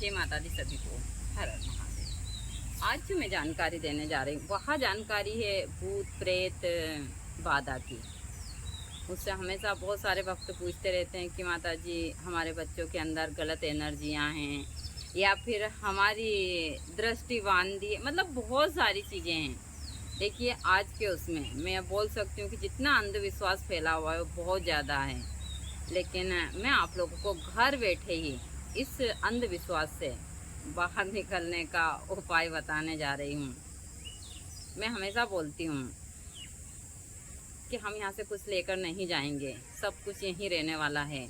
जय माता दी सभी को। हर हर महादेव। आज जो मैं जानकारी देने जा रही हूँ वह जानकारी है भूत प्रेत बाधा की। मुझसे हमेशा बहुत सारे भक्त पूछते रहते हैं कि माता जी हमारे बच्चों के अंदर गलत एनर्जियाँ हैं या फिर हमारी दृष्टि बांधी, मतलब बहुत सारी चीज़ें हैं। देखिए आज के उसमें मैं बोल सकती हूँ कि जितना अंधविश्वास फैला हुआ है वो बहुत ज़्यादा है, लेकिन मैं आप लोगों को घर बैठे ही इस अंधविश्वास से बाहर निकलने का उपाय बताने जा रही हूँ। मैं हमेशा बोलती हूँ कि हम यहाँ से कुछ लेकर नहीं जाएंगे, सब कुछ यहीं रहने वाला है,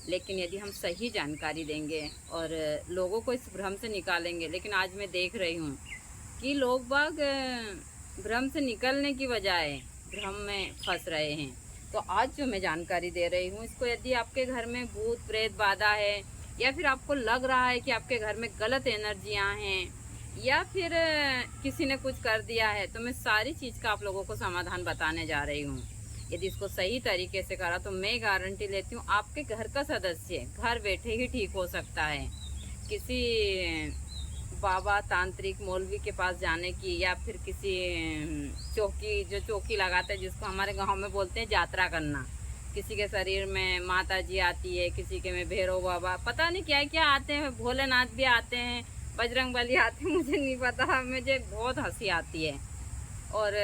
लेकिन यदि हम सही जानकारी देंगे और लोगों को इस भ्रम से निकालेंगे। लेकिन आज मैं देख रही हूँ कि लोग बाग भ्रम से निकलने की बजाय भ्रम में फंस रहे हैं। तो आज जो मैं जानकारी दे रही हूँ इसको, यदि आपके घर में भूत प्रेत बाधा है या फिर आपको लग रहा है कि आपके घर में गलत एनर्जियाँ हैं या फिर किसी ने कुछ कर दिया है, तो मैं सारी चीज़ का आप लोगों को समाधान बताने जा रही हूँ। यदि इसको सही तरीके से करा तो मैं गारंटी लेती हूँ आपके घर का सदस्य घर बैठे ही ठीक हो सकता है। किसी बाबा तांत्रिक मौलवी के पास जाने की या फिर किसी चौकी, जो चौकी लगाते हैं जिसको हमारे गांव में बोलते हैं यात्रा करना, किसी के शरीर में माता जी आती है, किसी के में भैरव बाबा, पता नहीं क्या क्या आते हैं, भोलेनाथ भी आते हैं, बजरंग बली आते हैं, मुझे नहीं पता, मुझे बहुत हंसी आती है। और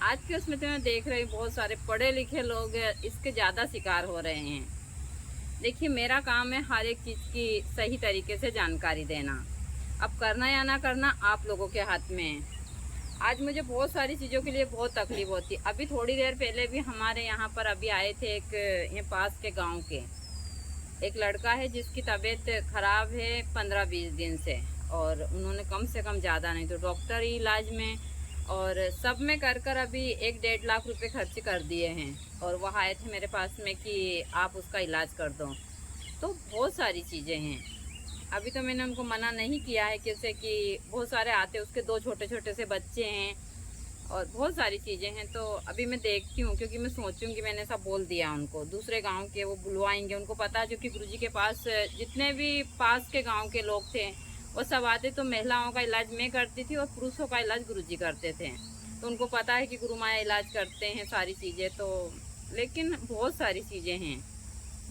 आज के उसमें तो मैं देख रही हूँ बहुत सारे पढ़े लिखे लोग इसके ज़्यादा शिकार हो रहे हैं। देखिए मेरा काम है हर एक चीज़ की सही तरीके से जानकारी देना। अब करना या ना करना आप लोगों के हाथ में है। आज मुझे बहुत सारी चीज़ों के लिए बहुत तकलीफ होती है। अभी थोड़ी देर पहले भी हमारे यहाँ पर अभी आए थे एक ये पास के गांव के एक लड़का है जिसकी तबीयत खराब है 15-20 दिन से, और उन्होंने कम से कम ज़्यादा नहीं तो डॉक्टरी इलाज में और सब में कर अभी 1-1.5 लाख रुपए खर्च कर दिए हैं। और वह आए थे मेरे पास में कि आप उसका इलाज कर दो। तो बहुत सारी चीज़ें हैं। अभी तो मैंने उनको मना नहीं किया है, जैसे कि बहुत सारे आते, उसके 2 छोटे छोटे से बच्चे हैं और बहुत सारी चीज़ें हैं। तो अभी मैं देखती हूँ, क्योंकि मैं सोचूंगी मैंने ऐसा बोल दिया उनको, दूसरे गांव के वो बुलवाएंगे, उनको पता है क्योंकि गुरुजी के पास जितने भी पास के गांव के लोग थे वो सब आते। तो महिलाओं का इलाज मैं करती थी और पुरुषों का इलाज गुरुजी करते थे। तो उनको पता है कि गुरु माया इलाज करते हैं सारी चीज़ें। तो लेकिन बहुत सारी चीज़ें हैं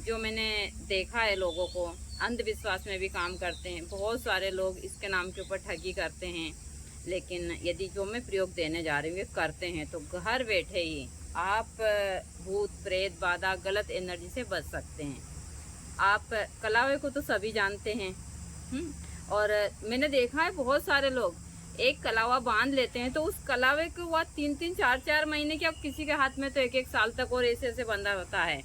जो मैंने देखा है, लोगों को अंधविश्वास में भी काम करते हैं। बहुत सारे लोग इसके नाम के ऊपर ठगी करते हैं, लेकिन यदि जो मैं प्रयोग देने जा रही हूँ करते हैं तो घर बैठे ही आप भूत प्रेत बाधा गलत एनर्जी से बच सकते हैं। आप कलावे को तो सभी जानते हैं। और मैंने देखा है बहुत सारे लोग एक कलावा बांध लेते हैं तो उस कलावे को वह 3-3 4-4 महीने के, अब किसी के हाथ में तो 1-1 साल तक और ऐसे ऐसे बंधा होता है।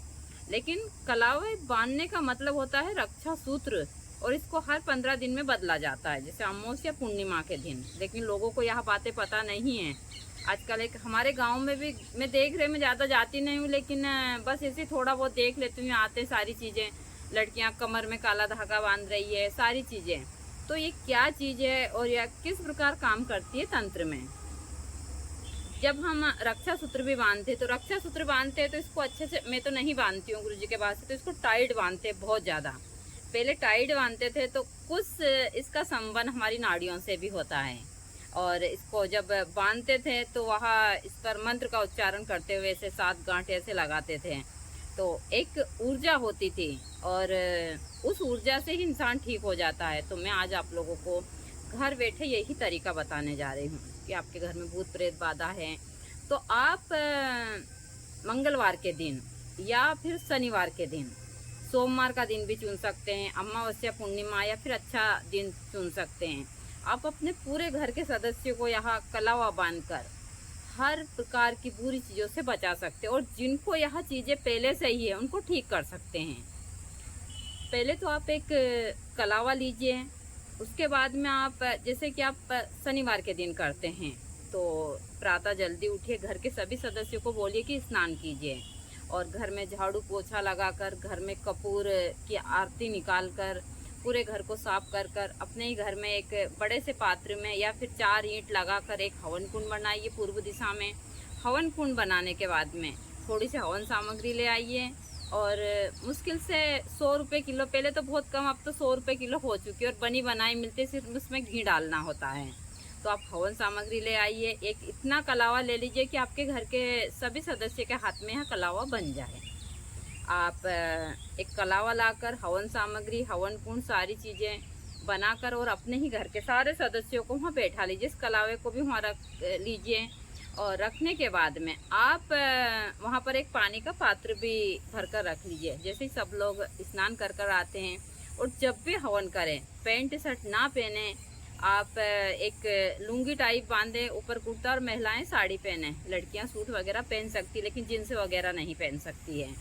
लेकिन कलावे बांधने का मतलब होता है रक्षा सूत्र, और इसको हर 15 दिन में बदला जाता है, जैसे अमावस्या पूर्णिमा के दिन। लेकिन लोगों को यह बातें पता नहीं है। आजकल एक हमारे गांव में भी मैं देख रही, मैं ज़्यादा जाती नहीं हूँ, लेकिन बस ऐसे थोड़ा बहुत देख लेती हूँ। आते सारी चीज़ें, लड़कियाँ कमर में काला धागा बांध रही है, सारी चीज़ें। तो ये क्या चीज़ है और यह किस प्रकार काम करती है तंत्र में। जब हम रक्षा सूत्र भी बांधते हैं तो रक्षा सूत्र बांधते हैं तो इसको अच्छे से, मैं तो नहीं बांधती हूँ गुरुजी के पास से, तो इसको टाइट बांधते हैं बहुत ज़्यादा। पहले टाइट बांधते थे तो कुछ इसका संबंध हमारी नाड़ियों से भी होता है। और इसको जब बांधते थे तो वहाँ इस पर मंत्र का उच्चारण करते हुए ऐसे 7 गांठ ऐसे लगाते थे, तो एक ऊर्जा होती थी और उस ऊर्जा से ही इंसान ठीक हो जाता है। तो मैं आज आप लोगों को घर बैठे यही तरीका बताने जा रही हूँ कि आपके घर में भूत प्रेत बाधा है तो आप मंगलवार के दिन या फिर शनिवार के दिन, सोमवार का दिन भी चुन सकते हैं, अमावस्या पूर्णिमा या फिर अच्छा दिन चुन सकते हैं। आप अपने पूरे घर के सदस्यों को यहाँ कलावा बांधकर हर प्रकार की बुरी चीज़ों से बचा सकते हैं, और जिनको यह चीज़ें पहले से ही है उनको ठीक कर सकते हैं। पहले तो आप एक कलावा लीजिए, उसके बाद में आप जैसे कि आप शनिवार के दिन करते हैं तो प्रातः जल्दी उठिए, घर के सभी सदस्यों को बोलिए कि स्नान कीजिए और घर में झाड़ू पोछा लगाकर, घर में कपूर की आरती निकालकर पूरे घर को साफ कर अपने ही घर में एक बड़े से पात्र में या फिर 4 ईंट लगाकर एक हवन कुंड बनाइए पूर्व दिशा में। हवन कुंड बनाने के बाद में थोड़ी सी हवन सामग्री ले आइए और मुश्किल से 100 रुपये किलो, पहले तो बहुत कम, अब तो 100 रुपये किलो हो चुकी है और बनी बनाई मिलती, सिर्फ उसमें घी डालना होता है। तो आप हवन सामग्री ले आइए, एक इतना कलावा ले लीजिए कि आपके घर के सभी सदस्य के हाथ में यह कलावा बन जाए। आप एक कलावा लाकर हवन सामग्री, हवन कुंड, सारी चीज़ें बनाकर और अपने ही घर के सारे सदस्यों को वहाँ बैठा लीजिए। इस कलावे को भी वहाँ रख लीजिए और रखने के बाद में आप वहाँ पर एक पानी का पात्र भी भरकर रख लीजिए। जैसे ही सब लोग स्नान कर कर आते हैं और जब भी हवन करें, पैंट शर्ट ना पहने, आप एक लुंगी टाइप बांधे ऊपर कुर्ता, और महिलाएं साड़ी पहने, लड़कियां सूट वगैरह पहन सकती लेकिन जींस वगैरह नहीं पहन सकती है।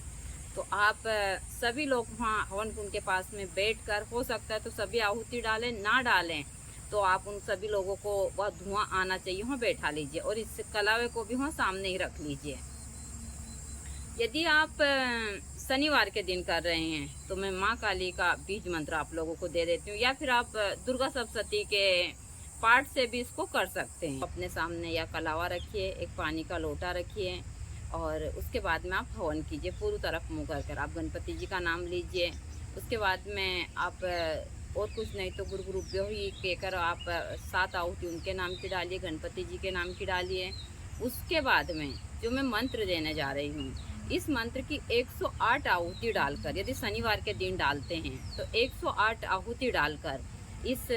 तो आप सभी लोग वहाँ हवन कुंड के पास में बैठकर, हो सकता है तो सभी आहुति डालें, ना डालें तो आप उन सभी लोगों को वह धुआं आना चाहिए वहाँ बैठा लीजिए और इस कलावे को भी वहाँ सामने ही रख लीजिए। यदि आप शनिवार के दिन कर रहे हैं तो मैं माँ काली का बीज मंत्र आप लोगों को दे देती हूँ, या फिर आप दुर्गा सप्तशती के पाठ से भी इसको कर सकते हैं। अपने सामने या कलावा रखिए, एक पानी का लोटा रखिए और उसके बाद में आप हवन कीजिए पूरी तरफ मुँह कर। आप गणपति जी का नाम लीजिए। उसके बाद में आप और कुछ नहीं तो गुरु गुरुभ्यो ही कहकर आप 7 आहुति उनके नाम की डालिए, गणपति जी के नाम की डालिए। उसके बाद में जो मैं मंत्र देने जा रही हूँ, इस मंत्र की 108 आहुति डालकर, यदि शनिवार के दिन डालते हैं तो 108 आहुति डालकर इस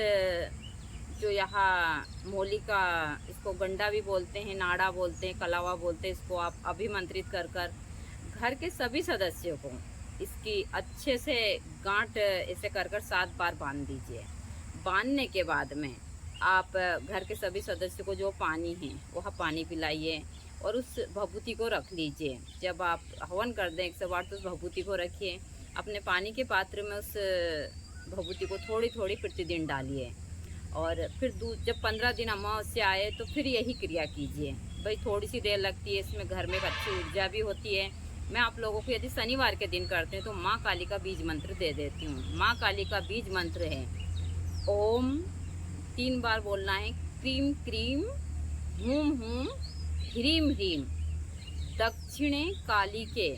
जो यहाँ मोली का, इसको गंडा भी बोलते हैं, नाड़ा बोलते हैं, कलावा बोलते हैं, इसको आप अभिमंत्रित कर कर घर के सभी सदस्यों को इसकी अच्छे से गांठ ऐसे कर कर 7 बार बांध दीजिए। बांधने के बाद में आप घर के सभी सदस्यों को जो पानी है वह पानी पिलाइए और उस भभूति को रख लीजिए। जब आप हवन कर दें 108 तो उस भभूति को रखिए। अपने पानी के पात्र में उस भभूति को थोड़ी थोड़ी प्रतिदिन डालिए और फिर जब 15 दिन अमावस्या आए तो फिर यही क्रिया कीजिए। भाई थोड़ी सी देर लगती है, इसमें घर में एक अच्छी ऊर्जा भी होती है। मैं आप लोगों को यदि शनिवार के दिन करते हैं तो माँ काली का बीज मंत्र दे देती हूँ। माँ काली का बीज मंत्र है ओम, 3 बार बोलना है, क्रीम क्रीम हूम हूम ह्रीम ह्रीम, दक्षिणे काली के,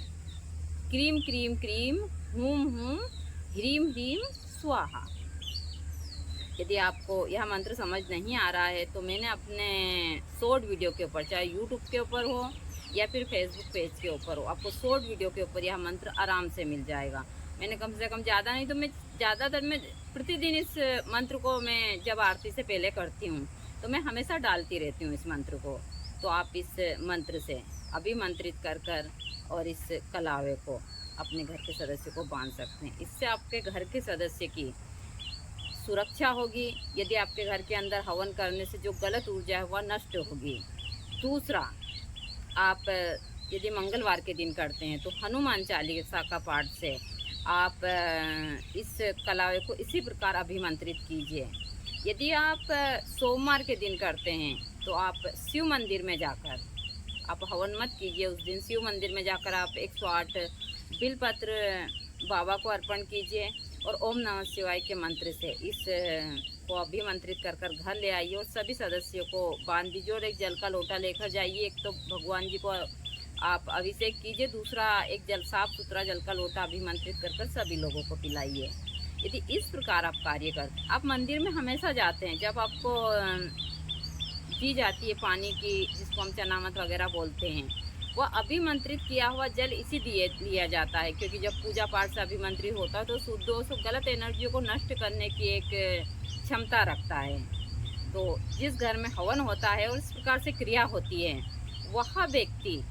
क्रीम क्रीम क्रीम हूम हूम ह्रीम ह्रीम स्वाहा। यदि आपको यह मंत्र समझ नहीं आ रहा है तो मैंने अपने शॉर्ट वीडियो के ऊपर, चाहे यूट्यूब के ऊपर हो या फिर फेसबुक पेज के ऊपर हो, आपको शॉर्ट वीडियो के ऊपर यह मंत्र आराम से मिल जाएगा। मैंने कम से कम ज़्यादा नहीं तो मैं ज़्यादातर मैं प्रतिदिन इस मंत्र को, मैं जब आरती से पहले करती हूँ तो मैं हमेशा डालती रहती हूँ इस मंत्र को। तो आप इस मंत्र से अभिमंत्रित कर कर और इस कलावे को अपने घर के सदस्य को बांध सकते हैं। इससे आपके घर के सदस्य की सुरक्षा होगी। यदि आपके घर के अंदर हवन करने से जो गलत ऊर्जा है वह नष्ट होगी। दूसरा, आप यदि मंगलवार के दिन करते हैं तो हनुमान चालीसा का पाठ से आप इस कलावे को इसी प्रकार अभिमंत्रित कीजिए। यदि आप सोमवार के दिन करते हैं तो आप शिव मंदिर में जाकर, आप हवन मत कीजिए उस दिन, शिव मंदिर में जाकर आप 108 बिलपत्र बाबा को अर्पण कीजिए और ओम नमः शिवाय के मंत्र से इस को अभिमंत्रित कर कर घर ले आइए और सभी सदस्यों को बांध दीजिए और एक जल का लोटा लेकर जाइए। एक तो भगवान जी को आप अभिषेक कीजिए, दूसरा एक साफ सुथरा जल का लोटा अभिमंत्रित कर कर सभी लोगों को पिलाइए। यदि इस प्रकार आप कार्य करते, आप मंदिर में हमेशा जाते हैं, जब आपको दी जाती है पानी की, जिसको हम चनामत वगैरह बोलते हैं, वह अभिमंत्रित किया हुआ जल इसी लिया जाता है, क्योंकि जब पूजा पाठ से अभिमंत्रित होता है तो शुद्ध गलत एनर्जियों को नष्ट करने की एक क्षमता रखता है। तो जिस घर में हवन होता है और इस प्रकार से क्रिया होती है, वह व्यक्ति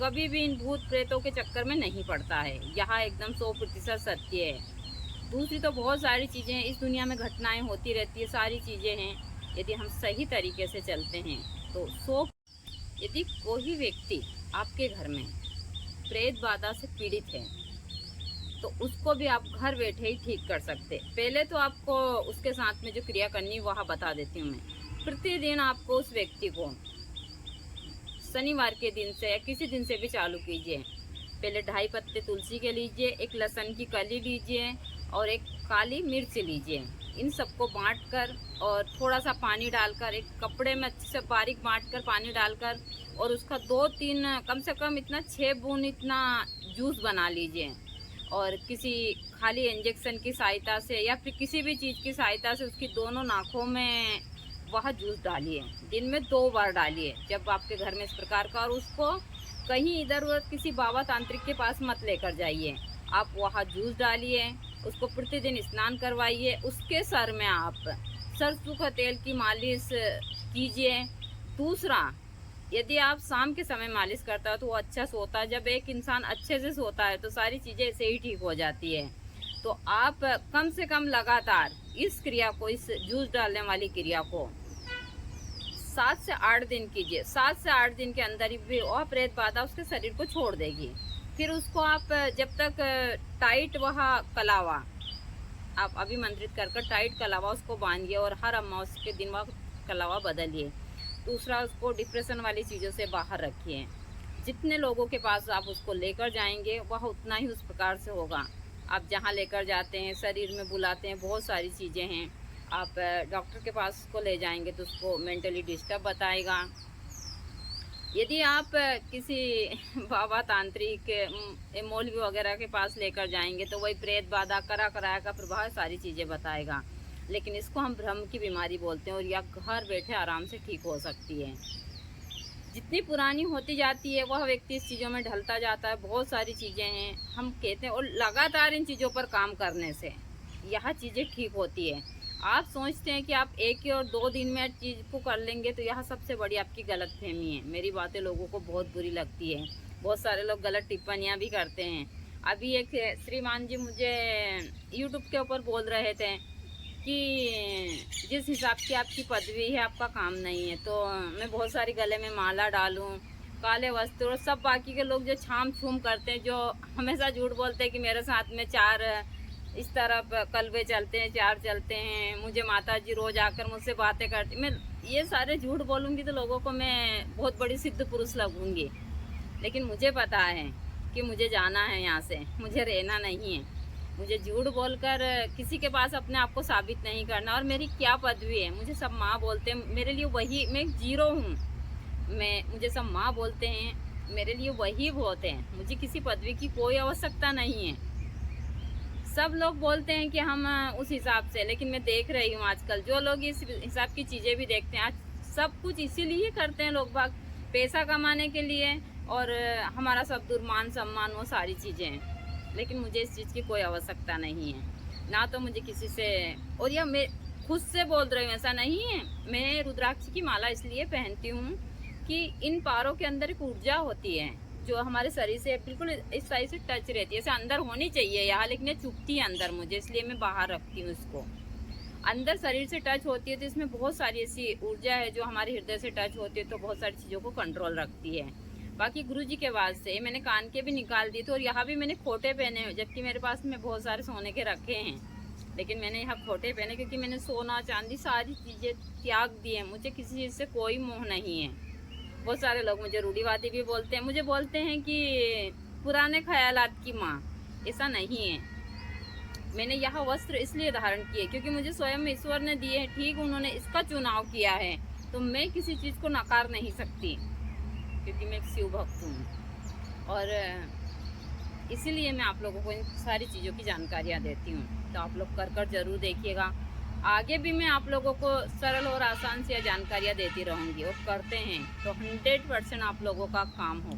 कभी भी इन भूत प्रेतों के चक्कर में नहीं पड़ता है। यहाँ एकदम 100% सत्य है। दूसरी तो बहुत सारी चीज़ें हैं, इस दुनिया में घटनाएं होती रहती है, सारी चीज़ें हैं। यदि हम सही तरीके से चलते हैं तो यदि कोई व्यक्ति आपके घर में प्रेत बाधा से पीड़ित है तो उसको भी आप घर बैठे ही ठीक कर सकते। पहले तो आपको उसके साथ में जो क्रिया करनी वह बता देती हूँ मैं। प्रतिदिन आपको उस व्यक्ति को शनिवार के दिन से या किसी दिन से भी चालू कीजिए। पहले 2.5 पत्ते तुलसी के लीजिए, एक लहसुन की कली लीजिए और एक काली मिर्च लीजिए। इन सबको बांट कर और थोड़ा सा पानी डालकर, एक कपड़े में अच्छे से बारीक बांट कर पानी डालकर और उसका 2-3 कम से कम इतना 6 बूंद इतना जूस बना लीजिए। और किसी खाली इंजेक्शन की सहायता से या फिर किसी भी चीज़ की सहायता से उसकी दोनों नाकों में वह जूस डालिए। दिन में 2 बार डालिए जब आपके घर में इस प्रकार का, और उसको कहीं इधर उधर किसी बाबा तांत्रिक के पास मत लेकर जाइए। आप वहाँ जूस डालिए, उसको प्रतिदिन स्नान करवाइए। उसके सर में आप सरसों का तेल की मालिश कीजिए। दूसरा, यदि आप शाम के समय मालिश करता हो तो वो अच्छा सोता है। जब एक इंसान अच्छे से सोता है तो सारी चीज़ें ऐसे ही ठीक हो जाती है। तो आप कम से कम लगातार इस क्रिया को, इस जूस डालने वाली क्रिया को 7 से 8 दिन कीजिए। 7 से 8 दिन के अंदर ही वह प्रेत बाधा उसके शरीर को छोड़ देगी। फिर उसको आप जब तक टाइट वह कलावा आप अभिमंत्रित कर टाइट कलावा उसको बांधिए और हर अमावस के दिन वह कलावा बदलिए। दूसरा, उसको डिप्रेशन वाली चीज़ों से बाहर रखिए। जितने लोगों के पास आप उसको लेकर जाएंगे वह उतना ही उस प्रकार से होगा। आप जहाँ लेकर जाते हैं, शरीर में बुलाते हैं, बहुत सारी चीज़ें हैं। आप डॉक्टर के पास उसको ले जाएंगे तो उसको मेंटली डिस्टर्ब बताएगा। यदि आप किसी बाबा तांत्रिक मौलवी वगैरह के पास लेकर जाएंगे तो वही प्रेत बाधा कराया का प्रभाव सारी चीज़ें बताएगा। लेकिन इसको हम भ्रम की बीमारी बोलते हैं और यह घर बैठे आराम से ठीक हो सकती है। जितनी पुरानी होती जाती है वह व्यक्ति इस चीज़ों में ढलता जाता है। बहुत सारी चीज़ें हैं, हम कहते हैं, और लगातार इन चीज़ों पर काम करने से यह चीज़ें ठीक होती है। आप सोचते हैं कि आप 1 और 2 दिन में चीज़ को कर लेंगे तो यह सबसे बड़ी आपकी गलतफहमी है। मेरी बातें लोगों को बहुत बुरी लगती है। बहुत सारे लोग गलत टिप्पणियाँ भी करते हैं। अभी एक श्रीमान जी मुझे यूट्यूब के ऊपर बोल रहे थे कि जिस हिसाब की आपकी पदवी है आपका काम नहीं है। तो मैं बहुत सारी गले में माला डालूं, काले वस्त्र, और सब बाकी के लोग जो छाम छूम करते हैं, जो हमेशा झूठ बोलते हैं कि मेरे साथ में 4 इस तरफ कलवे चलते हैं, 4 चलते हैं, मुझे माता जी रोज़ आकर मुझसे बातें करती, मैं ये सारे झूठ बोलूँगी तो लोगों को मैं बहुत बड़ी सिद्ध पुरुष लगूँगी। लेकिन मुझे पता है कि मुझे जाना है यहाँ से, मुझे रहना नहीं है। मुझे झूठ बोलकर किसी के पास अपने आप को साबित नहीं करना। और मेरी क्या पदवी है, मुझे सब माँ बोलते हैं, मेरे लिए वही, मैं एक जीरो हूँ। मुझे सब माँ बोलते हैं, मेरे लिए वही बहुत है। मुझे किसी पदवी की कोई आवश्यकता नहीं है। सब लोग बोलते हैं कि हम उस हिसाब से, लेकिन मैं देख रही हूँ आजकल जो लोग इस हिसाब की चीज़ें भी देखते हैं, आज सब कुछ इसीलिए करते हैं लोग बाग, पैसा कमाने के लिए, और हमारा सब दुर्मान सम्मान वो सारी चीज़ें हैं। लेकिन मुझे इस चीज़ की कोई आवश्यकता नहीं है, ना तो मुझे किसी से, और यह मैं खुद से बोल रही हूँ, ऐसा नहीं है। मैं रुद्राक्ष की माला इसलिए पहनती हूँ कि इन पारों के अंदर एक ऊर्जा होती है जो हमारे शरीर से बिल्कुल इस साइड से टच रहती है। ऐसे अंदर होनी चाहिए यहाँ, लेकिन ये चुभती है अंदर मुझे, इसलिए मैं बाहर रखती हूँ इसको। अंदर शरीर से टच होती है तो इसमें बहुत सारी ऐसी ऊर्जा है जो हमारे हृदय से टच होती है, तो बहुत सारी चीज़ों को कंट्रोल रखती है। बाकी गुरुजी के बाद से मैंने कान के भी निकाल दिए थे, और यहाँ भी मैंने खोटे पहने हैं, जबकि मेरे पास में बहुत सारे सोने के रखे हैं, लेकिन मैंने यहाँ खोटे पहने क्योंकि मैंने सोना चांदी सारी चीज़ें त्याग दी है। मुझे किसी चीज़ से कोई मोह नहीं है। बहुत सारे लोग मुझे रूढ़िवादी भी बोलते हैं, मुझे बोलते हैं कि पुराने ख्यालात की माँ। ऐसा नहीं है। मैंने यह वस्त्र इसलिए धारण किए क्योंकि मुझे स्वयं ईश्वर ने दिए हैं, ठीक उन्होंने इसका चुनाव किया है, तो मैं किसी चीज़ को नकार नहीं सकती क्योंकि मैं एक शिव भक्त हूँ। और इसीलिए मैं आप लोगों को इन सारी चीज़ों की जानकारियाँ देती हूँ। तो आप लोग कर ज़रूर देखिएगा। आगे भी मैं आप लोगों को सरल और आसान से जानकारियाँ देती रहूँगी, और करते हैं तो 100% आप लोगों का काम होगा।